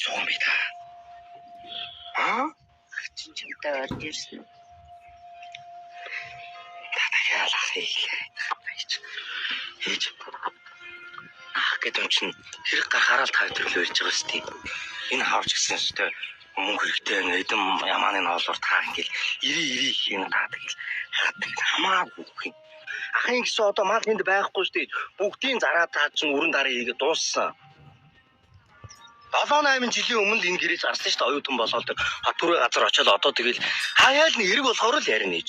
суун би та. Чимтэй орж ирсэн. Дахиалах хийлээ. Хийж. Гэт чинь хэрэг гарахаараа л тавьдрал байж байгаа шүү дээ. Энэ хавж гисэн өстэй мөнгө хэрэгтэй эдэм ямааны ноолоор та ингээл ири хин таадаг л хамаагүй. Ахын гэсэн одоо мал энд байхгүй шүү дээ. Бүгдийн зараа таа чинь өрн дараа хийгээд дууссан. 7-8 жилийн өмнө энэ гэрээ зарсан шүү дээ. Оюутан болоод хатурын газар очиод одоо тэгэл хаяал нэг эрэг болохоор л ярина гэж.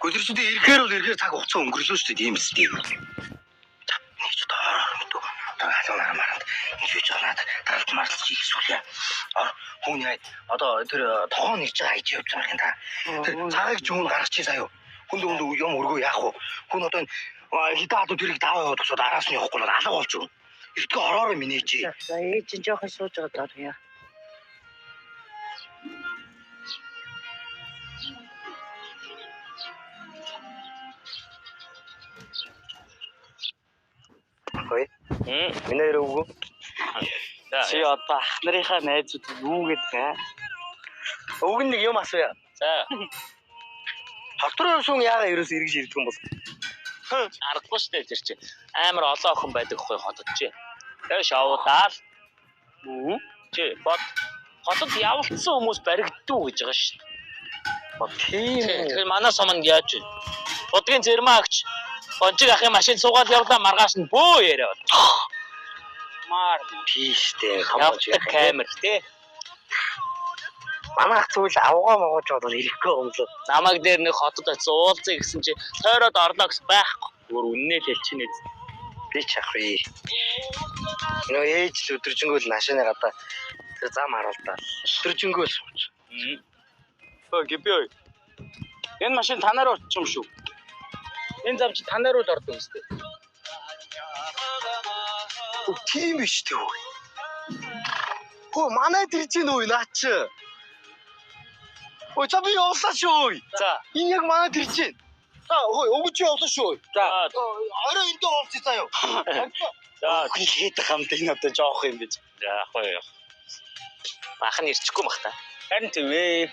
Гөлөрчөдөө ирэхээр бол ирэхээр цаг хугацаа өнгөрлөө шүү дээ. Тийм үстэй. Нэг ч тоо асуунаа маранд хийж байгаа надад марлж хийсвүлээ. Хүн яа одоо тэр тоон нэрч байгаа аж явж байгаа юм да. Тэр цагийг ч хүн гаргач чи сая. Хүнд юм өргөө яах вэ? Хүн одоо хитаа одоо тэрийг даваа яваад тусаад араас нь явахгүй бол алга болж өгнө. Эртгээ ороорой минь ээжи. За ээж нь жоохон сууж байгаа даа. Хөөе. Минь өрөөгөө. Чи одоо ах нарынхаа найзууд юу гэдэг вэ? Өг нэг юм асууя. За. Хавтрын шуун яагаад ерөөс эргэж ирдэг юм бол? Аргагүй шүү дээ тэр чи. Амар олон охин байдаг хгүй хотод чи. Тэгээ шавуудаал. Чи бод хотод явуулсан хүмүүс баригддуу гэж байгаа шүү дээ. Тийм. Тэгэхээр манай суманд яаж вэ? Будгийн зэрмаагч гонжиг ахын машин суугаад явлаа маргааш нь бөө яриа бол. Маар тийштэй хамаач камер тий. Манай зүйл авгаа могож бодол ирэхгүй юм лээ. Намайг дээр нэг хотод очиж уулзъя гэсэн чи тойроод орлоо гэж байхгүй. Өөр үннээ л хэлчихнэ. Би ч ах вэ. Нөө ээж л өдөржингөө машины гадаа тэр зам харуулдаа. Өдөржингөө сууж. Өө гиби ой. Энэ машин танаар очив юм шүү. Энэ зам чи танаар л ордог юм шүү дээ. Тийм биш үү? Хөө манай тэр чинь үү наач. Ой чам явуулсан шүү. За. Энэ яг манай тэр чинь. За ой өгч явуулсан шүү. За. Орой энд уулзъя заяа. За хэд хамт энэ одоо жоох юм биш. За хой. Бахан ирчихгүй мах та. Харин тийм ээ.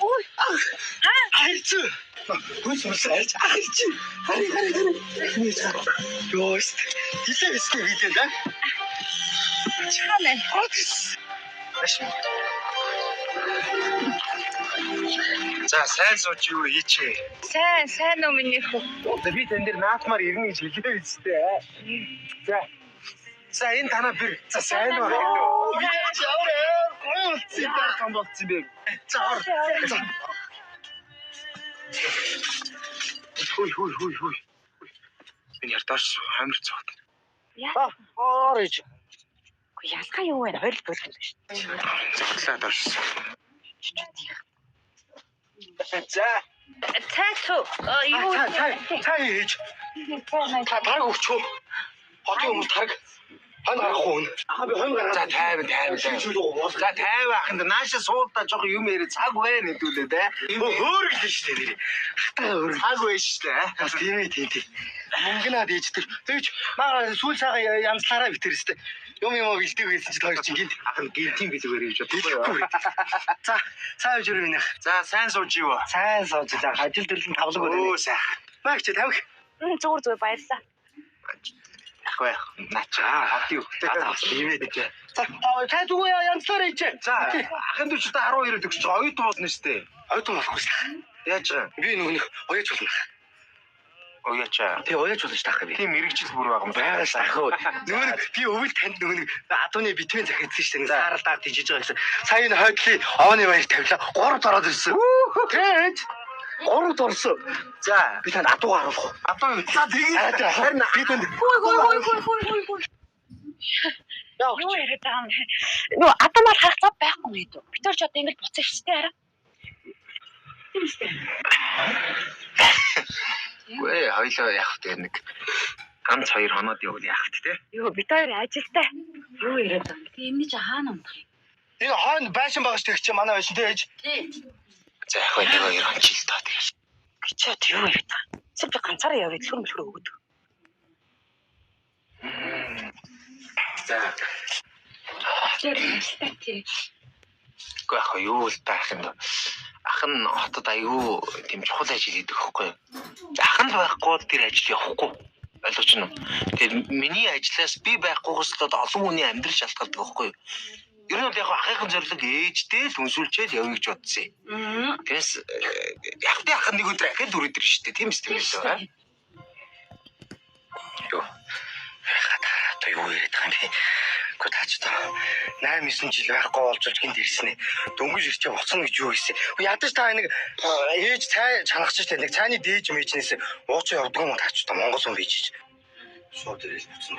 Ой. Айч. Хөөс айч. Айч. Хари. Ёст. Дилээ видео да. Чанаа. За сайн сууч юу хийчээ. Сайн уу миний хөө. Би тэн дээр наатмаар ирнэ гэж хэлээ үстэй. За энэ танаа бэр. За сайн уу. Сидаа камбоцсон бэ. За ор. Хүй. Энэ ярдаш хамир цогт. Яа. Орж. Ялгаа юу вэ? Хойлол болох юм шүү дээ. Зоглаа дорш. За. Цаатуу. Юу. Цаа хийж. Та өгчөө. Хотын хүмүүс тараг. Хон гарах уу? Би хон гарах. За 50. За 50 аханд нааша суулдаа жоох юм ярэ цаг байна хэдүүлээ те. Хөөргөл шүү дээ. Хатаа хөөр. Цаг байна шүү дээ. Тийм. Мөнгөнаа дийж тэр. Тэгж маа сүүл цагаа янзлаараа битэр өстэй. Юм бэлдэг байсан чи хоёр чинь гинт ахын гинтийн бэлгээр гэж бодсон. За цаа өвчөр минь. За сайн сууж юу? Сайн сууж за ажил төрлөн тавлаг байна. Өө сайхан. Маагч тавих. Зүгээр баярлаа. Ахгүй начаа хатюу тиймээ гэж. За та зүгээр янзлаар ээж. За ахын дүүч та 12 төгсөж байгаа оюутан болно шүү дээ. Оюутан болохгүй шүү. Яаж байгаа? Би нэг оюуч болно. Оюучаа. Тий оюуч болно шүү таах би. Тийм мэрэгчл бүр байгаа юм байгаа шүү таах. Нөгөө би өвөл танд нөгөө адууны битвэн захиадсан шүү дээ. Сааралдаар тийжиж байгаа гэсэн. Сая энэ хойдлын овны баяр тавилаа. 3 ороод ирсэн. Тэгэж 3 дорсон. За би танд адуу харуулах уу? Адуу. За тэгээд харин би танд Хөөе. Юу яриад байгаа юм бэ? Нөө атамаар хаах цав байхгүй нэ. Бид ч одоо ингэж буцаж штэ хараа. Тийм штэ. Гүй хоёлоо явах дээр нэг ганц 2 хоноод явуул яах вэ те? Юу бид хоёр ажилтаа. Юу яриад байгаа юм? Эмний чи хаана унах юм? Энэ хойно байшин байгаа шүү дээ чи манай байшин дээ ээж. Тий. За яг нэг хоёр хончил таа тэгэл. Чад юу яриад байгаа. Чи би ганцаараа явъя дэлгүр өгөөд. За. Тий. Гэхдээ яг юу л таах юм даа. Ах нь хотод аюу тийм чухал ажил хийдэг хөхгүй. Ах нь байхгүй тэр ажил явахгүй. Ойлгож байна уу? Тэгээд миний ажлаас би байхгүйгээс л олон хүний амьдрал шалтгаалдаг хөхгүй. Ер нь бол яг ахын зорилго ээжтэй л үнсүүлчээд явъя гэж бодсон юм. Тэрс ах нэг өдөр ахад үрээд ирж штэ тийм систем байсан. Юу. Хата юу яриад байгаа юм бэ? Гэхдээ таач та 8-9 жил байхгүй болж гинт ирсэн ээ. Дөнгөж ирчээ уцсан гэж юу хийсэн. Ядаж та нэг ээж цай чанагч штэ нэг цайны дээж мэйчнээс уучин явдаг юм таач та Монгол хүн бийж. Шууд ирэл буцсан.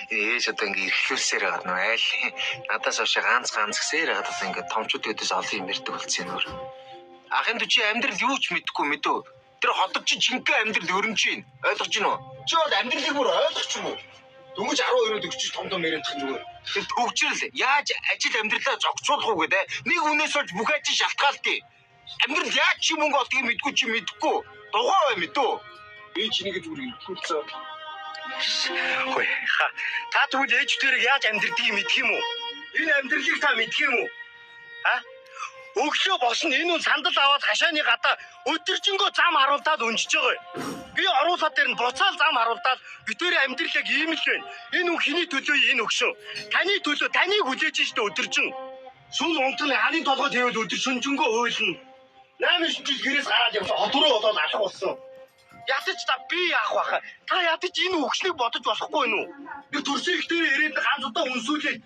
Ээж одоо ингэ эрхлүүлсээр байгаа нөө айл надаас авши ганц гэсээр байгаа одоо ингэ томчууд өдөөс олон юм ярьдаг болсон юм өөр. Ахын чи амьдрал юу ч мэдэхгүй мэдөө. Тэр хотод чи жинхэнэ амьдрал өрнөж байна. Ойлгож байна уу? Чи бол амьдралыг бүр ойлгоч юм уу? Дөнгөж 12-өөд өгч том яриад тах зүгээр. Тэр төгжрөл яаж ажил амьдралаа зогцуулах уу гэдэг. Нэг үнээс болж бүх ажил шалтгаалтай. Амьдрал яаж чи мөнгө олдгийг мэдгүй чи мэдэхгүй. Дугаа бай мэдөө. Би чиний гэж зүгээр хэлсэн. Хөөе. Та тэгвэл ээжтэрийг яаж амьдрдгийг мэдх юм уу? Энэ амьдралыг та мэдх юм уу? Өглөө босно энэ хүн сандал аваад хашааны гадаа өдөржингөө зам харуулдаад өнжиж байгаа. Би оруулаад дээр нь буцаал зам харуулдаад битүүрийн амьдралыг ийм л байна. Энэ хүн хиний төлөө энэ өгшөө. Таны төлөө таныг хүлээж штэ өдөржин. Сүүл унтны ханы толгой тавиад өдөр шүнжэнгөө хуйлна. 8 жил гэрээс гараад явсан хотроо болоод алах болсон. Ядаж та би яах вэ? Та ядаж энэ өгшнийг бодож болохгүй нү? Би төрсөн ихтэй ирээд ганц удаа үнсүүлээд